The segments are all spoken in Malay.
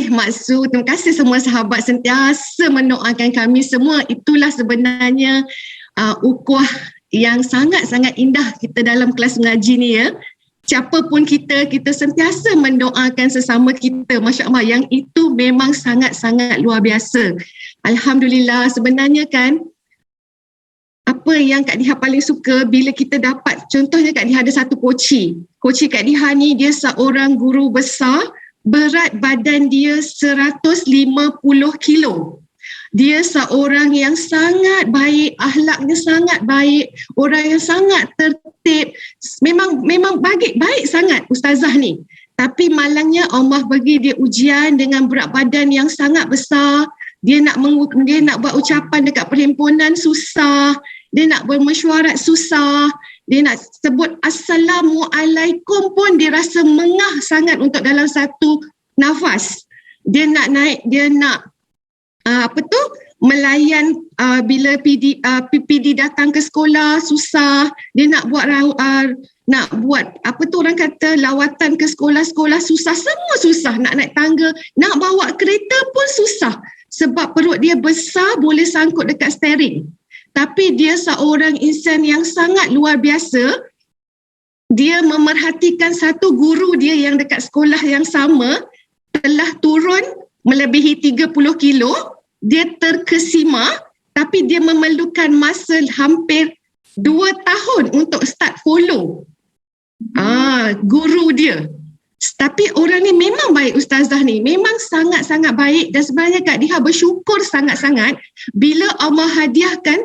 kasih Mak Su, terima kasih semua sahabat sentiasa mendoakan kami semua. Itulah sebenarnya ukhuwah yang sangat-sangat indah kita dalam kelas mengaji ni ya. Siapa pun kita sentiasa mendoakan sesama kita. Masya Allah, yang itu memang sangat-sangat luar biasa. Alhamdulillah, sebenarnya kan apa yang Kak Diha paling suka bila kita dapat, contohnya Kak Diha ada satu koci. Koci Kak Diha ni dia seorang guru besar, berat badan dia 150 kilo. Dia seorang yang sangat baik, akhlaknya sangat baik, orang yang sangat tertib. Memang baik sangat ustazah ni. Tapi malangnya Allah bagi dia ujian dengan berat badan yang sangat besar. Dia nak buat ucapan dekat perhimpunan susah. Dia nak bermesyuarat susah. Dia nak sebut Assalamualaikum pun dia rasa mengah sangat untuk dalam satu nafas. Dia nak naik, dia nak melayan bila PPD datang ke sekolah susah. Dia nak buat orang kata lawatan ke sekolah-sekolah susah. Semua susah. Nak naik tangga, nak bawa kereta pun susah. Sebab perut dia besar, boleh sangkut dekat steering. Tapi dia seorang insan yang sangat luar biasa. Dia memerhatikan satu guru dia yang dekat sekolah yang sama telah turun melebihi 30 kilo. Dia terkesima, tapi dia memerlukan masa hampir 2 tahun untuk start follow guru dia. Tapi orang ni memang baik, ustazah ni memang sangat-sangat baik. Dan sebenarnya Kak Diha bersyukur sangat-sangat bila Allah hadiahkan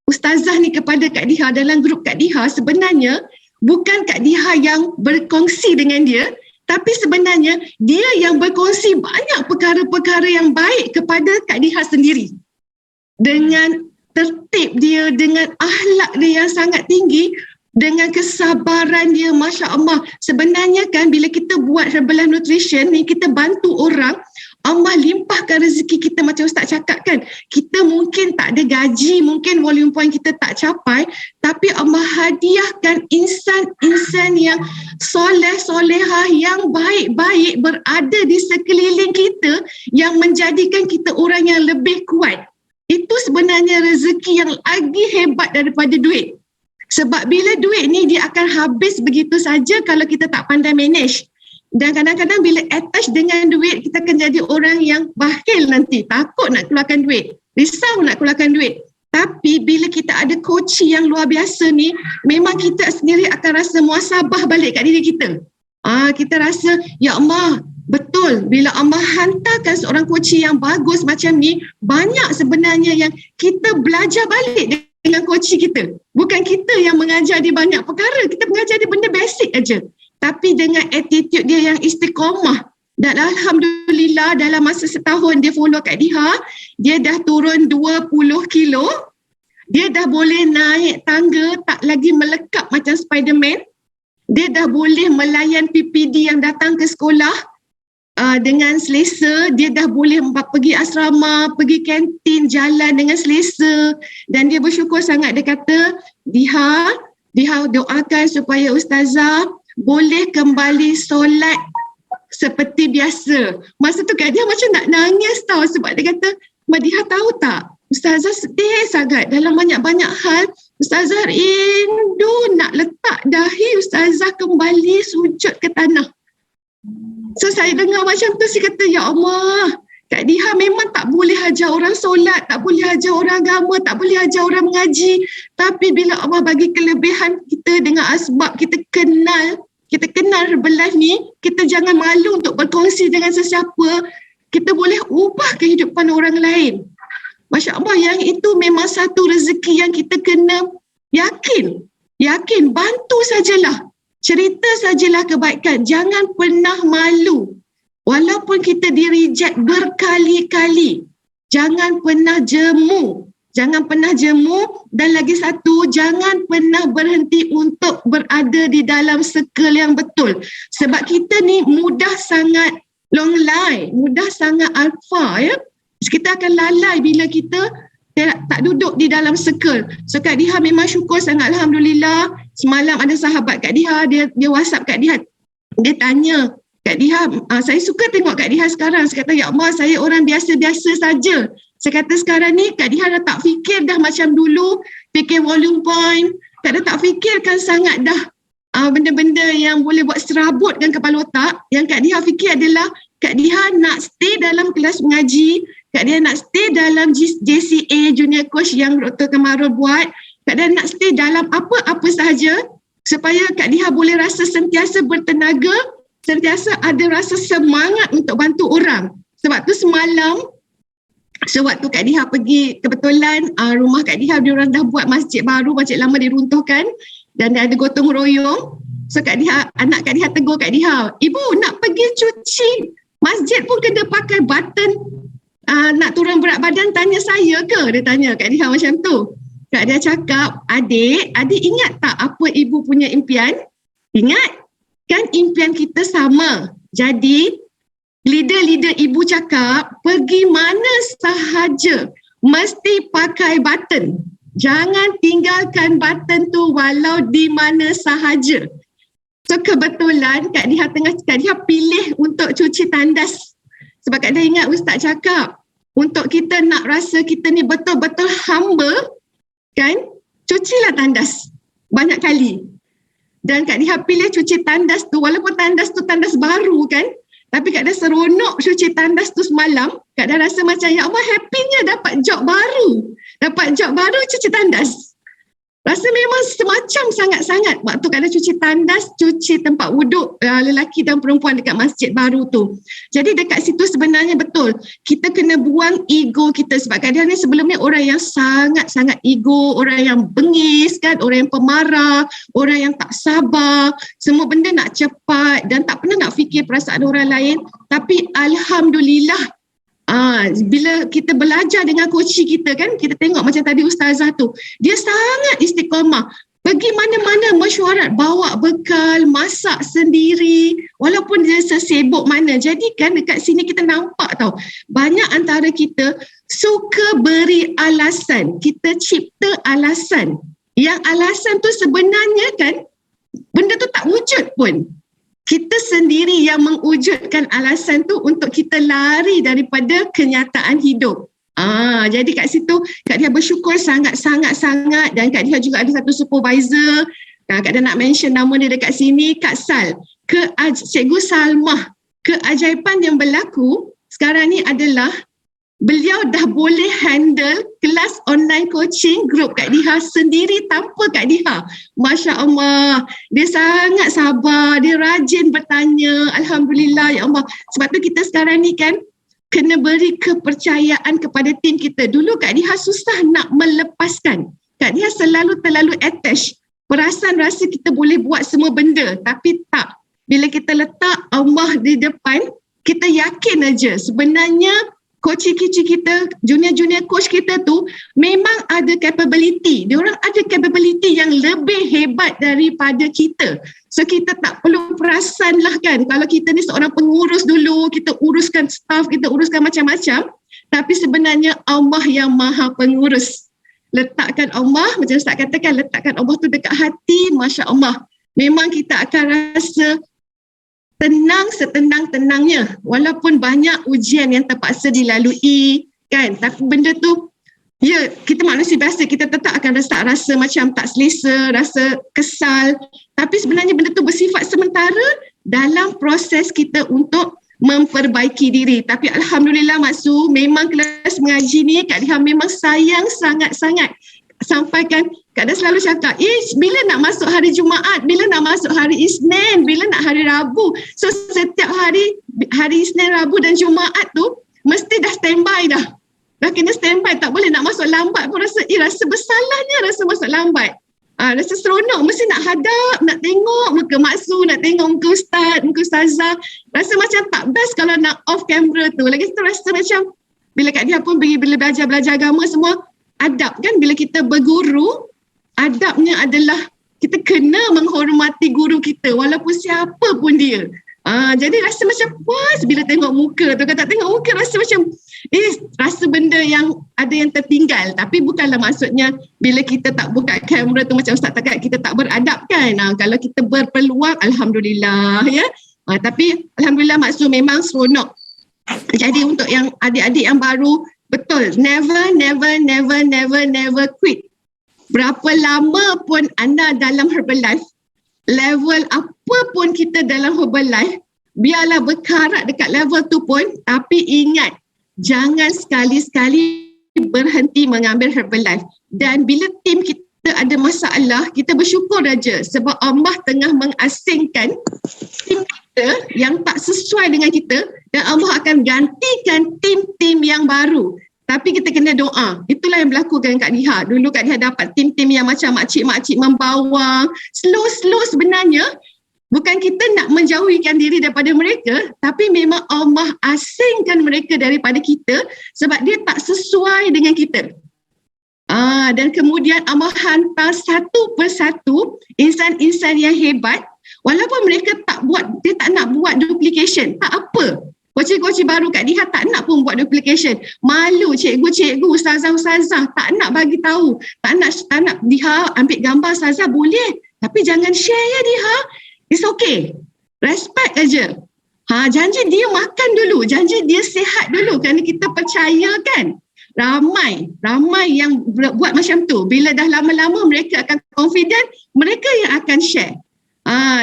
ustazah ni kepada Kak Diha dalam grup Kak Diha. Sebenarnya bukan Kak Diha yang berkongsi dengan dia, tapi sebenarnya dia yang berkongsi banyak perkara-perkara yang baik kepada Kak Diha sendiri. Dengan tertib dia, dengan akhlak dia yang sangat tinggi, dengan kesabaran dia, Masya Allah. Sebenarnya kan bila kita buat Herbalife Nutrition ni, kita bantu orang, Allah limpahkan rezeki kita macam Ustaz cakap kan. Kita mungkin tak ada gaji, mungkin volume point kita tak capai, tapi Allah hadiahkan insan-insan yang soleh-solehah, yang baik-baik berada di sekeliling kita, yang menjadikan kita orang yang lebih kuat. Itu sebenarnya rezeki yang lagi hebat daripada duit. Sebab bila duit ni dia akan habis begitu saja kalau kita tak pandai manage. Dan kadang-kadang bila attach dengan duit, kita akan jadi orang yang bakhil nanti. Takut nak keluarkan duit. Risau nak keluarkan duit. Tapi bila kita ada coach yang luar biasa ni, memang kita sendiri akan rasa muasabah balik kat diri kita. Kita rasa, ya Allah, betul. Bila Allah hantarkan seorang coach yang bagus macam ni, banyak sebenarnya yang kita belajar balik dengan coach kita. Bukan kita yang mengajar dia banyak perkara. Kita mengajar dia benda basic aja. Tapi dengan attitude dia yang istiqamah. Dan Alhamdulillah dalam masa setahun dia follow Kak Diha, dia dah turun 20 kilo. Dia dah boleh naik tangga, tak lagi melekap macam Spiderman. Dia dah boleh melayan PPD yang datang ke sekolah dengan selesa. Dia dah boleh pergi asrama, pergi kantin, jalan dengan selesa. Dan dia bersyukur sangat. Dia kata, Diha doakan supaya ustazah boleh kembali solat seperti biasa. Masa tu Kak Diha macam nak nangis tau, sebab dia kata, Mak Diha tahu tak, ustazah sedih sangat dalam banyak-banyak hal. Ustazah rindu nak letak dahi ustazah kembali sujud ke tanah. So saya dengar macam tu, saya kata, ya Allah, Kak Diha memang tak boleh ajar orang solat, tak boleh ajar orang agama, tak boleh ajar orang mengaji. Tapi bila Allah bagi kelebihan kita dengan asbab kita kenal Herbalife ni, kita jangan malu untuk berkongsi dengan sesiapa. Kita boleh ubah kehidupan orang lain. Masya Allah, yang itu memang satu rezeki yang kita kena yakin, bantu sajalah. Cerita sajalah kebaikan. Jangan pernah malu. Walaupun kita di-reject berkali-kali. Jangan pernah jemu. Dan lagi satu, jangan pernah berhenti untuk berada di dalam circle yang betul. Sebab kita ni mudah sangat long line, mudah sangat alpha ya. Kita akan lalai bila kita tak duduk di dalam circle. So Kak Diha memang syukur sangat, Alhamdulillah. Semalam ada sahabat Kak Diha, dia WhatsApp Kak Diha. Dia tanya, Kak Diha, saya suka tengok Kak Diha sekarang. Saya kata, ya Allah, saya orang biasa-biasa saja. Saya kata sekarang ni Kak Diha dah tak fikir dah macam dulu, fikir volume point. Kak dah tak fikirkan sangat dah benda-benda yang boleh buat serabutkan kepala otak. Yang Kak Diha fikir adalah Kak Diha nak stay dalam kelas mengaji, Kak Diha nak stay dalam JCA, Junior Coach yang Dr. Kamarul buat. Kak Diha nak stay dalam apa-apa sahaja supaya Kak Diha boleh rasa sentiasa bertenaga, sentiasa ada rasa semangat untuk bantu orang. Sebab tu semalam, sewaktu Kak Diha pergi, kebetulan rumah Kak Diha, diorang dah buat masjid baru, masjid lama diruntuhkan dan dia ada gotong royong. So Kak Diha, anak Kak Diha tegur Kak Diha, ibu nak pergi cuci masjid pun kena pakai button, nak turun berat badan tanya saya ke? Dia tanya Kak Diha macam tu. Kak Diha cakap, adik ingat tak apa ibu punya impian? Ingat? Kan impian kita sama. Jadi leader-leader ibu cakap pergi mana sahaja mesti pakai button. Jangan tinggalkan button tu walau di mana sahaja. So kebetulan Kak Diha pilih untuk cuci tandas. Sebab Kak Diha ingat Ustaz cakap, untuk kita nak rasa kita ni betul-betul hamba, kan, cucilah tandas banyak kali. Dan Kak Diha pilih cuci tandas tu, walaupun tandas tu tandas baru kan, tapi Kak Diha seronok cuci tandas tu semalam. Kak Diha rasa macam, ya Allah, happynya dapat job baru cuci tandas. Rasa memang semacam sangat-sangat waktu Kak Diha cuci tandas, cuci tempat wuduk lelaki dan perempuan dekat masjid baru tu. Jadi dekat situ sebenarnya betul, kita kena buang ego kita. Sebab Kak Diha ni sebelumnya orang yang sangat-sangat ego, orang yang bengis kan, orang yang pemarah, orang yang tak sabar, semua benda nak cepat dan tak pernah nak fikir perasaan orang lain. Tapi Alhamdulillah, bila kita belajar dengan coach kita kan, kita tengok macam tadi Ustazah tu, dia sangat istiqamah. Pergi mana-mana mesyuarat, bawa bekal, masak sendiri, walaupun dia sesibuk mana. Jadi kan dekat sini kita nampak tau, banyak antara kita suka beri alasan. Kita cipta alasan. Yang alasan tu sebenarnya kan, benda tu tak wujud pun. Kita sendiri yang mewujudkan alasan tu untuk kita lari daripada kenyataan hidup. Jadi kat situ Kak Diha bersyukur sangat-sangat dan Kak Diha juga ada satu supervisor. Kak Diha nak mention nama dia dekat sini, Kak Sal. Cikgu Salmah. Keajaiban yang berlaku sekarang ni adalah beliau dah boleh handle kelas online coaching group Kak Diha sendiri tanpa Kak Diha. Masya Allah, dia sangat sabar, dia rajin bertanya. Alhamdulillah, ya Allah. Sebab tu kita sekarang ni kan kena beri kepercayaan kepada tim kita. Dulu Kak Diha susah nak melepaskan. Kak Diha terlalu attach. Perasaan rasa kita boleh buat semua benda, tapi tak. Bila kita letak Allah di depan, kita yakin aja sebenarnya coach kita, junior coach kita tu memang ada capability. Diorang ada capability yang lebih hebat daripada kita. So kita tak perlu perasan lah kan, kalau kita ni seorang pengurus dulu, kita uruskan staff, kita uruskan macam-macam. Tapi sebenarnya Allah yang maha pengurus. Letakkan Allah, macam Ustaz katakan, letakkan Allah tu dekat hati, Masya Allah. Memang kita akan rasa tenang setenang-tenangnya walaupun banyak ujian yang terpaksa dilalui kan, tapi benda tu ya, kita manusia biasa, kita tetap akan rasa macam tak selesa, rasa kesal, tapi sebenarnya benda tu bersifat sementara dalam proses kita untuk memperbaiki diri. Tapi Alhamdulillah Maksu, memang kelas mengaji ni Kak Diha memang sayang sangat-sangat. Sampaikan, Kak Diha selalu cakap, bila nak masuk hari Jumaat, bila nak masuk hari Isnin, bila nak hari Rabu. So setiap hari Isnin, Rabu dan Jumaat tu mesti dah standby dah. Dah kena standby, tak boleh nak masuk lambat pun rasa bersalahnya rasa masuk lambat. Rasa seronok, mesti nak hadap, nak tengok muka Maksu, nak tengok muka Ustaz, muka Ustazah. Rasa macam tak best kalau nak off camera tu. Lagi tu rasa macam, bila Kak Diha pun bila belajar agama semua, adab kan, bila kita berguru, adabnya adalah kita kena menghormati guru kita walaupun siapa pun dia. Jadi rasa macam puas bila tengok muka tu. Kalau tak tengok muka rasa macam rasa benda yang ada yang tertinggal. Tapi bukanlah maksudnya bila kita tak buka kamera tu macam Ustaz cakap kita tak beradab kan. Kalau kita berpeluang, Alhamdulillah ya. Tapi Alhamdulillah Mak Su memang seronok. Jadi untuk yang adik-adik yang baru, betul, never quit. Berapa lama pun anda dalam Herbalife, level apa pun kita dalam Herbalife, biarlah berkarat dekat level tu pun, tapi ingat, jangan sekali-sekali berhenti mengambil Herbalife. Dan bila tim kita ada masalah, kita bersyukur aja sebab Allah tengah mengasingkan tim kita yang tak sesuai dengan kita dan Allah akan gantikan tim-tim yang baru. Tapi kita kena doa. Itulah yang berlaku dengan Kak Diha. Dulu Kak Diha dapat tim-tim yang macam makcik-makcik membawang. Slow sebenarnya. Bukan kita nak menjauhikan diri daripada mereka, tapi memang Allah asingkan mereka daripada kita sebab dia tak sesuai dengan kita. Dan kemudian Allah hantar satu persatu insan-insan yang hebat, walaupun mereka dia tak nak buat duplication, tak apa. Coach-coach baru Kak Diha tak nak pun buat duplication. Malu cikgu-cikgu, ustazah-ustazah tak nak bagi tahu. Tak nak Diha ambil gambar ustazah boleh, tapi jangan share ya Diha. It's okay. Respect aja. Janji dia makan dulu, janji dia sihat dulu kerana kita percaya kan. Ramai yang buat macam tu. Bila dah lama-lama mereka akan confident, mereka yang akan share.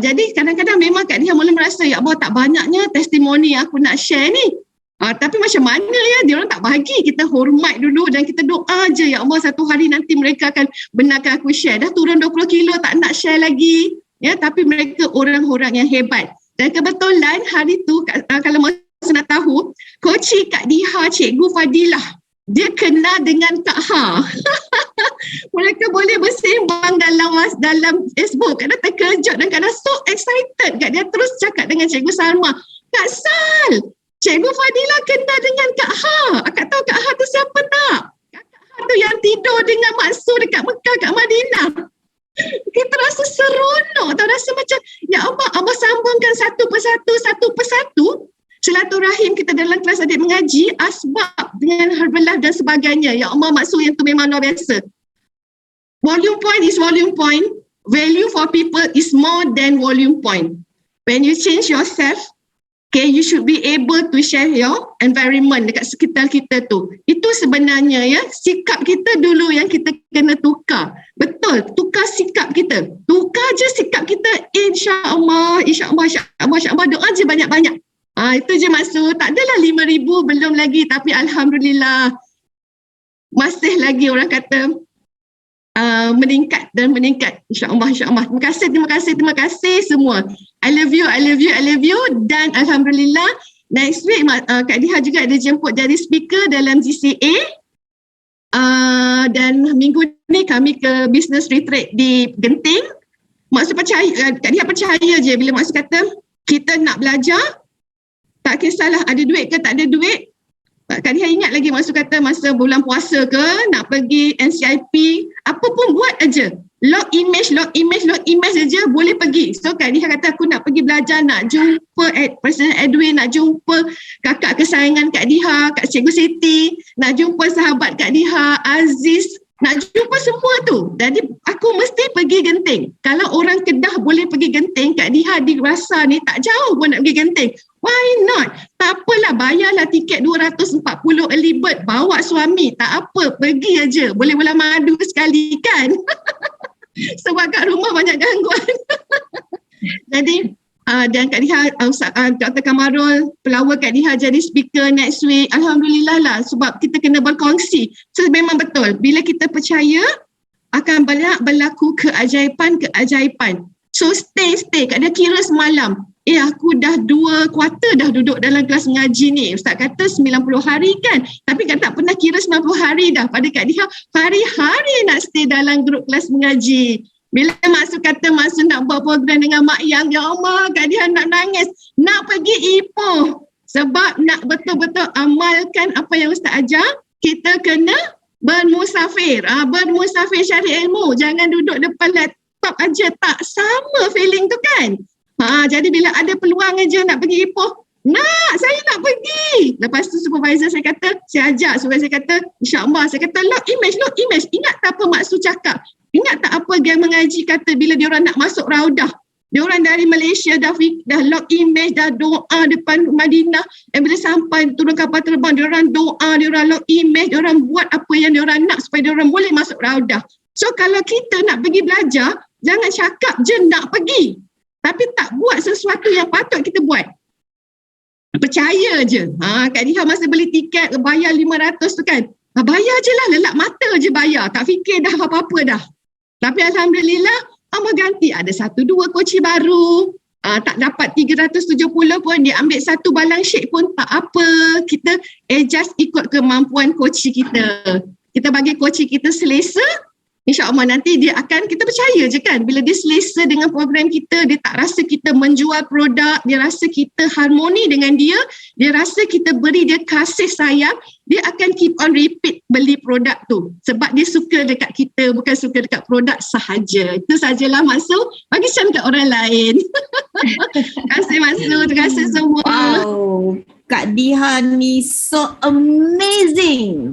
Jadi kadang-kadang memang Kak Diha mula merasa, ya Allah tak banyaknya testimoni yang aku nak share ni. Tapi macam mana ya, dia orang tak bagi. Kita hormat dulu dan kita doa je, ya Allah satu hari nanti mereka akan benarkan aku share. Dah turun 20 kilo tak nak share lagi. Ya, tapi mereka orang-orang yang hebat. Dan kebetulan hari tu, kalau mahu nak tahu, Coach Kak Diha, Cikgu Fadilah, dia kenal dengan Kak Ha. Mereka boleh bersembang dalam Facebook. Kadang terkejut dan kadang so excited. Kak dia terus cakap dengan Cikgu Salma, Kak Sal, Cikgu Fadilah kenal dengan Kak Ha. Akak tahu Kak Ha tu siapa tak? Kak Ha tu yang tidur dengan Mak Su dekat Mekah, kat Madinah. Kita rasa seronok tau, rasa macam ya Allah sambungkan satu persatu silaturahim kita dalam kelas adik mengaji, asbab dengan Herbalife dan sebagainya. Ya Allah, maksud yang tu memang luar biasa. Volume point is volume point, value for people is more than volume point. When you change yourself, okay, you should be able to share your environment dekat sekitar kita tu. Itu sebenarnya ya, sikap kita dulu yang kita kena tukar. Betul, tukar sikap kita. Tukar je sikap kita, insya-Allah, doa je banyak-banyak. Itu je maksud. Tak adalah 5,000 belum lagi, tapi Alhamdulillah masih lagi orang kata meningkat dan meningkat. InsyaAllah. Terima kasih semua. I love you. Dan Alhamdulillah, next week Kak Diha juga ada jemput jadi speaker dalam GCA. Dan minggu ni kami ke business retreat di Genting. Maksud percaya, Kak Diha percaya je bila maksud kata kita nak belajar, tak kisahlah ada duit ke tak ada duit. Kak Diha ingat lagi maksud kata masa bulan puasa ke, nak pergi NCIP, apa pun buat aja. Log image aja boleh pergi. So Kak Diha kata aku nak pergi belajar, nak jumpa Presiden Edwin, nak jumpa kakak kesayangan Kak Diha, Kak Cikgu Siti, nak jumpa sahabat Kak Diha, Aziz, nak jumpa semua tu. Jadi aku mesti pergi Genting. Kalau orang Kedah boleh pergi Genting, Kak Diha dirasa ni tak jauh pun nak pergi Genting. Why not? Tak apalah, bayarlah tiket 240 early bird, bawa suami, tak apa, pergi aja. Boleh bola madu sekali kan? Sebab kat rumah banyak gangguan. Jadi dan Kak Diha, Dr. Kamarul, pelawak Kak Diha jadi speaker next week. Alhamdulillah lah, sebab kita kena berkongsi. So memang betul, bila kita percaya akan banyak berlaku keajaiban. So stay. Kak Diha kira semalam, aku dah 2 kuarter dah duduk dalam kelas mengaji ni. Ustaz kata 90 hari kan, tapi Kak tak pernah kira 90 hari dah. Pada Kak Diha, hari-hari nak stay dalam grup kelas mengaji. Bila Maksud nak buat program dengan Mak Yang, ya Allah, Kak Diha nak nangis. Nak pergi Ipoh. Sebab nak betul-betul amalkan apa yang Ustaz ajar, kita kena bermusafir. Bermusafir cari ilmu. Jangan duduk depan laptop aja. Tak sama feeling tu kan. Jadi bila ada peluang aja nak pergi Ipoh, saya nak pergi. Lepas tu supervisor saya kata, saya ajak supervisor saya kata, insya-Allah, saya kata log image. Ingat tak apa maksud cakap? Ingat tak apa dia mengaji kata bila dia orang nak masuk raudah? Diorang dari Malaysia dah log image, dah doa depan Madinah. Bila sampai turun kapal terbang, diorang doa, diorang log image, diorang buat apa yang diorang nak supaya diorang boleh masuk Raudah. So kalau kita nak pergi belajar, jangan cakap je nak pergi, tapi tak buat sesuatu yang patut kita buat. Percaya je. Kak Diha masa beli tiket bayar 500 tu kan, bayar je lah, lelak mata je bayar, tak fikir dah apa-apa dah. Tapi Alhamdulillah Allah ganti, ada 1-2 koci baru. Tak dapat 370 pun, dia ambil satu balang syek pun tak apa, kita adjust ikut kemampuan koci kita. Kita bagi koci kita selesa, InsyaAllah nanti dia akan, kita percaya je kan, bila dia selesa dengan program kita, dia tak rasa kita menjual produk, dia rasa kita harmoni dengan dia rasa kita beri dia kasih sayang, dia akan keep on repeat beli produk tu. Sebab dia suka dekat kita, bukan suka dekat produk sahaja. Itu sajalah Maksud, bagi chance kat orang lain. Terima kasih Maksud, terima kasih semua. Wow, Kak Diha ni so amazing.